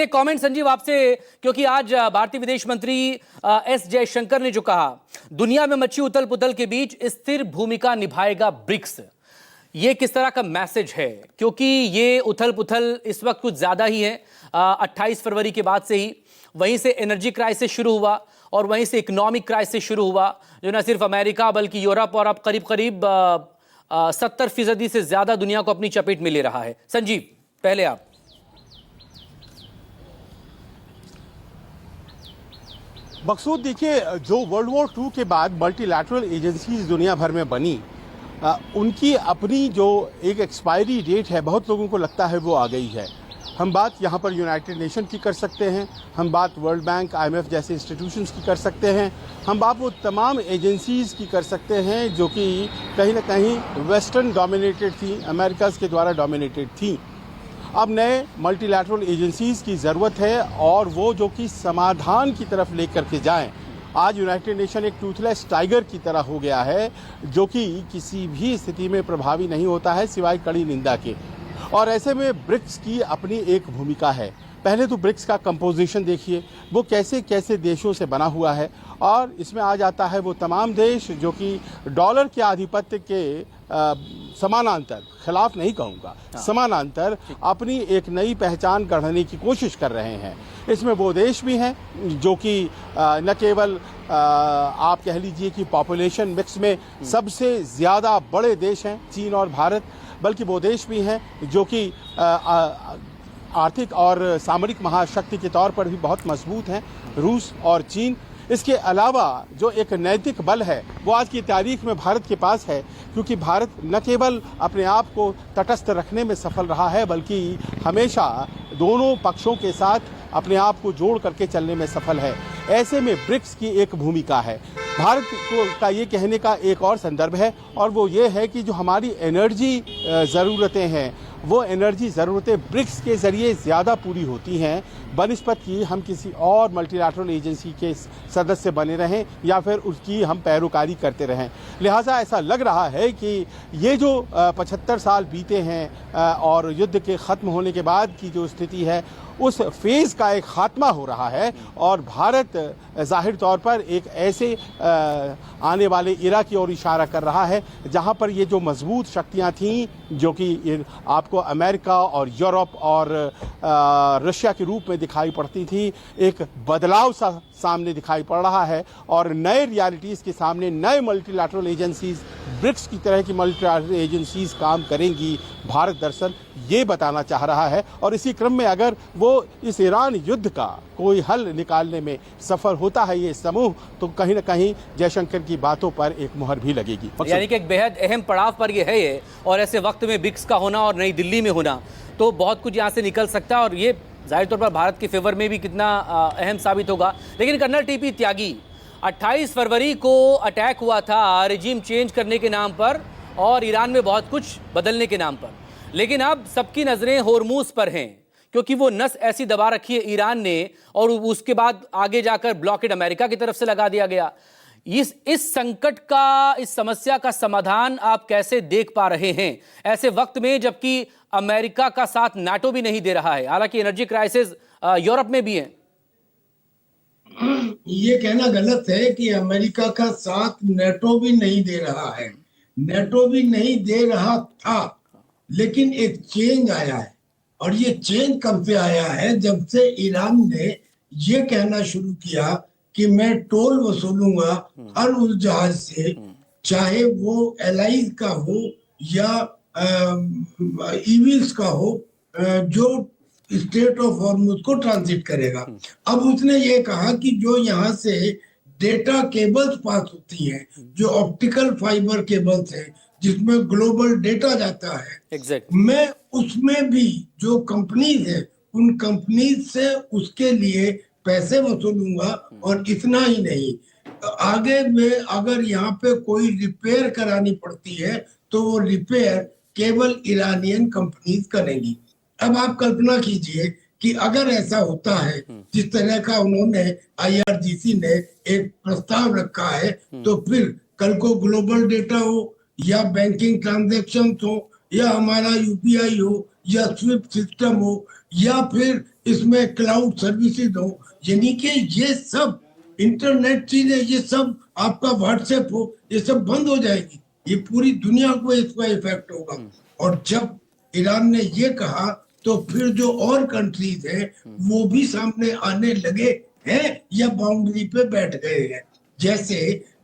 एक कमेंट संजीव आपसे, क्योंकि आज भारतीय विदेश मंत्री एस जयशंकर ने जो कहा, दुनिया में मची उथल पुथल के बीच स्थिर भूमिका निभाएगा ब्रिक्स, ये किस तरह का मैसेज है? क्योंकि ये उथल पुथल इस वक्त कुछ ज्यादा ही है। 28 फरवरी के बाद से ही वहीं से एनर्जी क्राइसिस शुरू हुआ और वहीं से इकोनॉमिक क्राइसिस शुरू हुआ, जो न सिर्फ अमेरिका बल्कि यूरोप और अब करीब करीब 70% से ज्यादा दुनिया को अपनी चपेट में ले रहा है। संजीव, पहले आप। मकसूद, देखिए, जो वर्ल्ड वॉर II के बाद मल्टीलैटरल एजेंसीज दुनिया भर में बनी, उनकी अपनी जो एक एक्सपायरी डेट है, बहुत लोगों को लगता है वो आ गई है। हम बात यहाँ पर यूनाइटेड नेशन की कर सकते हैं, हम बात वर्ल्ड बैंक, IMF जैसे इंस्टीट्यूशंस की कर सकते हैं, हम बात वो तमाम एजेंसीज़ की कर सकते हैं जो कि कहीं ना कहीं वेस्टर्न डोमिनेटेड थी, अमेरिकाज़ के द्वारा डोमिनेटेड थी। अब नए मल्टीलैटरल एजेंसीज़ की ज़रूरत है और वो जो कि समाधान की तरफ लेकर के जाएं। आज यूनाइटेड नेशन एक टूथलेस टाइगर की तरह हो गया है जो कि किसी भी स्थिति में प्रभावी नहीं होता है सिवाय कड़ी निंदा के। और ऐसे में ब्रिक्स की अपनी एक भूमिका है। पहले तो ब्रिक्स का कंपोजिशन देखिए, वो कैसे कैसे देशों से बना हुआ है, और इसमें आ जाता है वो तमाम देश जो कि डॉलर के आधिपत्य के समानांतर, खिलाफ नहीं कहूँगा, समानांतर अपनी एक नई पहचान गढ़ने की कोशिश कर रहे हैं। इसमें वो देश भी हैं जो कि न केवल आप कह लीजिए कि पॉपुलेशन मिक्स में सबसे ज़्यादा बड़े देश हैं चीन और भारत, बल्कि वो देश भी हैं जो कि आर्थिक और सामरिक महाशक्ति के तौर पर भी बहुत मजबूत हैं, रूस और चीन। इसके अलावा जो एक नैतिक बल है वो आज की तारीख में भारत के पास है, क्योंकि भारत न केवल अपने आप को तटस्थ रखने में सफल रहा है बल्कि हमेशा दोनों पक्षों के साथ अपने आप को जोड़ करके चलने में सफल है। ऐसे में ब्रिक्स की एक भूमिका है। भारत का ये कहने का एक और संदर्भ है, और वो ये है कि जो हमारी एनर्जी ज़रूरतें हैं, वो एनर्जी ज़रूरतें ब्रिक्स के ज़रिए ज़्यादा पूरी होती हैं बनिस्बत कि हम किसी और मल्टीलैटरल एजेंसी के सदस्य बने रहें या फिर उसकी हम पैरोकारी करते रहें। लिहाजा ऐसा लग रहा है कि ये जो 75 साल बीते हैं और युद्ध के ख़त्म होने के बाद की जो स्थिति है, उस फेज़ का एक खात्मा हो रहा है, और भारत जाहिर तौर पर एक ऐसे आने वाले इरा की ओर इशारा कर रहा है जहां पर ये जो मजबूत शक्तियां थीं जो कि आपको अमेरिका और यूरोप और रशिया के रूप में दिखाई पड़ती थी, एक बदलाव सा सामने दिखाई पड़ रहा है, और नए रियलिटीज़ के सामने नए मल्टीलैटरल एजेंसीज, ब्रिक्स की तरह की मल्टीलैटरल एजेंसीज काम करेंगी। भारत दरअसल ये बताना चाह रहा है, और इसी क्रम में अगर वो इस ईरान युद्ध का कोई हल निकालने में सफल होता है ये समूह, तो कहीं ना कहीं जयशंकर की बातों पर एक मुहर भी लगेगी। यानी कि एक बेहद अहम पड़ाव पर ये है ये, और ऐसे वक्त में ब्रिक्स का होना और नई दिल्ली में होना, तो बहुत कुछ यहाँ से निकल सकता है, और ये जाहिर तौर पर भारत के फेवर में भी कितना अहम साबित होगा। लेकिन कर्नल टीपी त्यागी, 28 फरवरी को अटैक हुआ था रेजिम चेंज करने के नाम पर और ईरान में बहुत कुछ बदलने के नाम पर, लेकिन अब सबकी नज़रें होर्मुज पर हैं, क्योंकि वो नस ऐसी दबा रखी है ईरान ने, और उसके बाद आगे जाकर ब्लॉकेड अमेरिका की तरफ से लगा दिया गया। इस संकट का, इस समस्या का समाधान आप कैसे देख पा रहे हैं ऐसे वक्त में, जबकि अमेरिका का साथ नाटो भी नहीं दे रहा है, हालांकि एनर्जी क्राइसिस यूरोप में भी है? ये कहना गलत है कि अमेरिका का साथ नाटो भी नहीं दे रहा है। नाटो भी नहीं दे रहा था, लेकिन एक चेंज आया है, और ये चेंज कब से आया है? जब से ईरान ने ये कहना शुरू किया कि मैं टोल वसूलूंगा हर उस जहाज से, चाहे वो एलाइज का हो या ईवील्स का हो, जो स्टेट ऑफ हॉर्मुज को ट्रांजिट करेगा। अब उसने ये कहा कि जो यहाँ से डेटा केबल्स पास होती हैं, जो ऑप्टिकल फाइबर केबल्स हैं जिसमें ग्लोबल डेटा जाता है, मैं उसमें भी जो कंपनीज है उन कंपनीज से उसके लिए पैसे वसूलूंगा, और इतना ही नहीं, आगे में अगर यहाँ पे कोई रिपेयर करानी पड़ती है तो वो रिपेयर केवल ईरानियन कंपनीज करेंगी। अब आप कल्पना कीजिए कि अगर ऐसा होता है जिस तरह का उन्होंने IRGC ने एक प्रस्ताव रखा है, तो फिर कल को ग्लोबल डेटा हो या बैंकिंग ट्रांजैक्शन हो या हमारा UPI हो या स्विफ्ट सिस्टम हो या फिर इसमें क्लाउड सर्विसेज हो, यानी कि ये सब इंटरनेट चीजें, ये सब आपका व्हाट्सएप हो, ये सब बंद हो जाएगी। ये पूरी दुनिया को इसका इफेक्ट होगा। और जब ईरान ने ये कहा तो फिर जो और कंट्रीज हैं वो भी सामने आने लगे हैं या बाउंड्री पे बैठ गए हैं। जैसे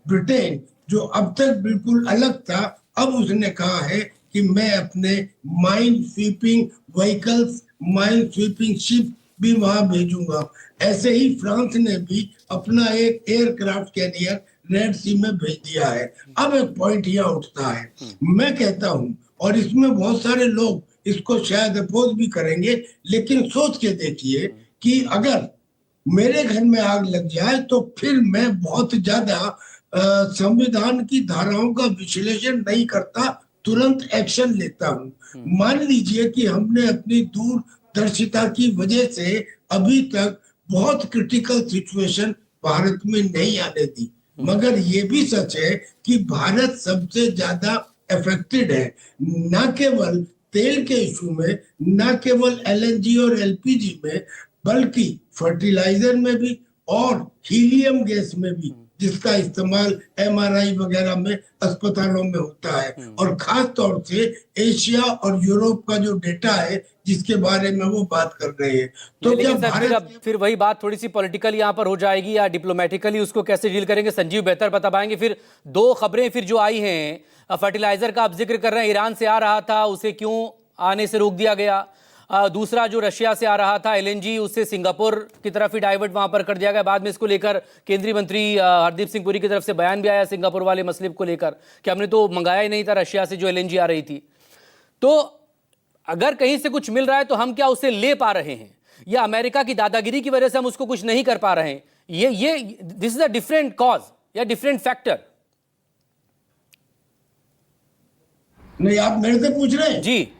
ब्रिटेन जो अब तक बिल्कुल अलग था, अब उसने कहा है कि मैं अपने mine sweeping vehicles, mine sweeping ship भी वहां भेजूंगा। ऐसे ही फ्रांस ने भी अपना एक एयरक्राफ्ट कैरियर रेड सी में भेज दिया है। अब एक पॉइंट यह उठता है, मैं कहता हूं, और इसमें बहुत सारे लोग इसको शायद अपोज भी करेंगे, लेकिन सोच के देखिए कि अगर मेरे घर में आग लग जाए तो फिर मैं बहुत ज्यादा संविधान की धाराओं का विश्लेषण नहीं करता, तुरंत एक्शन लेता हूं। मान लीजिए कि हमने अपनी दूरदर्शिता की वजह से अभी तक बहुत क्रिटिकल सिचुएशन भारत में नहीं आने दी, मगर ये भी सच है कि भारत सबसे ज्यादा अफेक्टेड है, न केवल तेल के इशू में, न केवल एलएनजी और एलपीजी में, बल्कि फर्टिलाइजर में भी और हीलियम गैस में भी, जिसका इस्तेमाल एमआरआई वगैरह में अस्पतालों में होता है। और खास तौर से एशिया और यूरोप का जो डेटा है जिसके बारे में वो बात कर रहे हैं, तो क्या भारत फिर वही बात थोड़ी सी पॉलिटिकल यहाँ पर हो जाएगी या डिप्लोमेटिकली उसको कैसे डील करेंगे, संजीव बेहतर बता पाएंगे। फिर दो खबरें फिर जो आई हैं, फर्टिलाइजर का आप जिक्र कर रहे हैं, ईरान से आ रहा था, उसे क्यों आने से रोक दिया गया। दूसरा जो रशिया से आ रहा था एलएनजी, उससे सिंगापुर की तरफ ही डाइवर्ट वहां पर कर दिया गया। बाद में इसको लेकर केंद्रीय मंत्री हरदीप सिंह पुरी की तरफ से बयान भी आया सिंगापुर वाले मसले को लेकर कि हमने तो मंगाया ही नहीं था रशिया से जो एलएनजी आ रही थी। तो अगर कहीं से कुछ मिल रहा है तो हम क्या उसे ले पा रहे हैं, या अमेरिका की दादागिरी की वजह से हम उसको कुछ नहीं कर पा रहे हैं? ये this is a different cause या डिफरेंट फैक्टर। नहीं, आप मेरे से पूछ रहे हैं?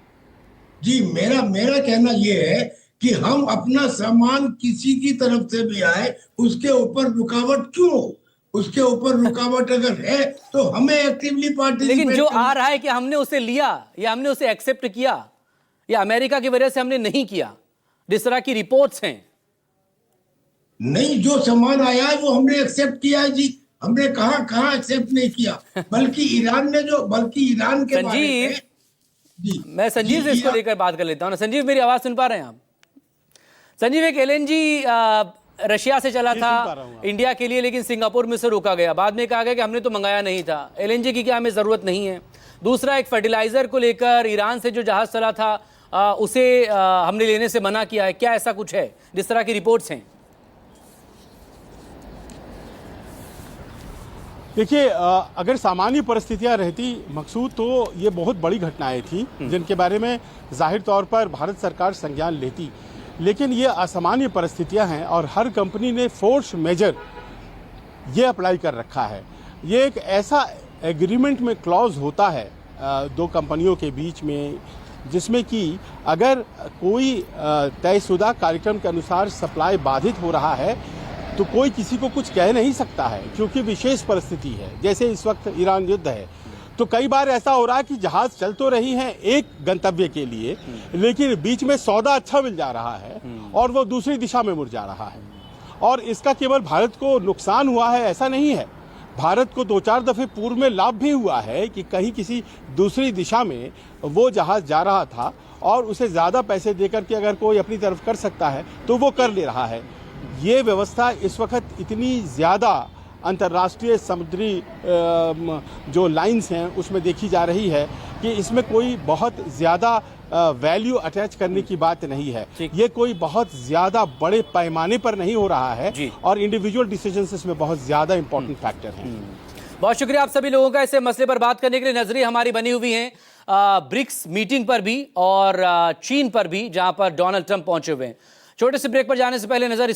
जी, मेरा कहना यह है कि हम अपना सामान किसी की तरफ से भी आए उसके ऊपर रुकावट क्यों हो? उसके ऊपर रुकावट अगर है तो हमें एक्टिवली पार्टिसिपेट, लेकिन जो आ रहा है कि हमने उसे लिया या हमने उसे एक्सेप्ट किया या अमेरिका की वजह से हमने नहीं किया, जिस तरह की रिपोर्ट्स हैं। नहीं, जो सामान आया है वो हमने एक्सेप्ट किया है जी। हमने कहां एक्सेप्ट नहीं किया, बल्कि ईरान के बारे में। जी, मैं संजीव से इसको लेकर बात कर लेता हूं ना। संजीव, मेरी आवाज सुन पा रहे हैं आप? संजीव, एक एलएनजी रशिया से चला था इंडिया के लिए, लेकिन सिंगापुर में से रोका गया। बाद में कहा गया कि हमने तो मंगाया नहीं था, एलएनजी की क्या हमें जरूरत नहीं है। दूसरा, एक फर्टिलाइजर को लेकर ईरान से जो जहाज चला था उसे हमने लेने से मना किया है। क्या ऐसा कुछ है जिस तरह की रिपोर्ट्स हैं? देखिए, अगर सामान्य परिस्थितियां रहती मकसूद, तो ये बहुत बड़ी घटनाएं थी जिनके बारे में जाहिर तौर पर भारत सरकार संज्ञान लेती। लेकिन ये असामान्य परिस्थितियां हैं और हर कंपनी ने फोर्स मेजर ये अप्लाई कर रखा है। ये एक ऐसा एग्रीमेंट में क्लॉज होता है दो कंपनियों के बीच में, जिसमें कि अगर कोई तयशुदा कार्यक्रम के अनुसार सप्लाई बाधित हो रहा है तो कोई किसी को कुछ कह नहीं सकता है, क्योंकि विशेष परिस्थिति है। जैसे इस वक्त ईरान युद्ध है, तो कई बार ऐसा हो रहा है कि जहाज चल तो रही हैं एक गंतव्य के लिए, लेकिन बीच में सौदा अच्छा मिल जा रहा है और वो दूसरी दिशा में मुड़ जा रहा है। और इसका केवल भारत को नुकसान हुआ है ऐसा नहीं है, भारत को 2-4 दफे पूर्व में लाभ भी हुआ है कि कहीं किसी दूसरी दिशा में वो जहाज जा रहा था और उसे ज्यादा पैसे देकर के अगर कोई अपनी तरफ कर सकता है तो वो कर ले रहा है। ये व्यवस्था इस वक्त इतनी ज़्यादा अंतर्राष्ट्रीय समुद्री जो लाइंस हैं उसमें देखी जा रही है कि इसमें कोई बहुत ज़्यादा वैल्यू अटैच करने की बात नहीं है। ये कोई बहुत ज़्यादा बड़े पैमाने पर नहीं हो रहा है और इंडिविजुअल डिसीजंस इसमें बहुत ज़्यादा इंपॉर्टेंट फैक्टर हैं। बहुत शुक्रिया आप सभी लोगों का इस मसले पर बात करने के लिए। नजरें हमारी बनी हुई हैं ब्रिक्स मीटिंग पर भी और चीन पर भी, जहां पर डोनाल्ड ट्रंप पहुंचे हुए हैं। छोटे से ब्रेक पर जाने से पहले नजर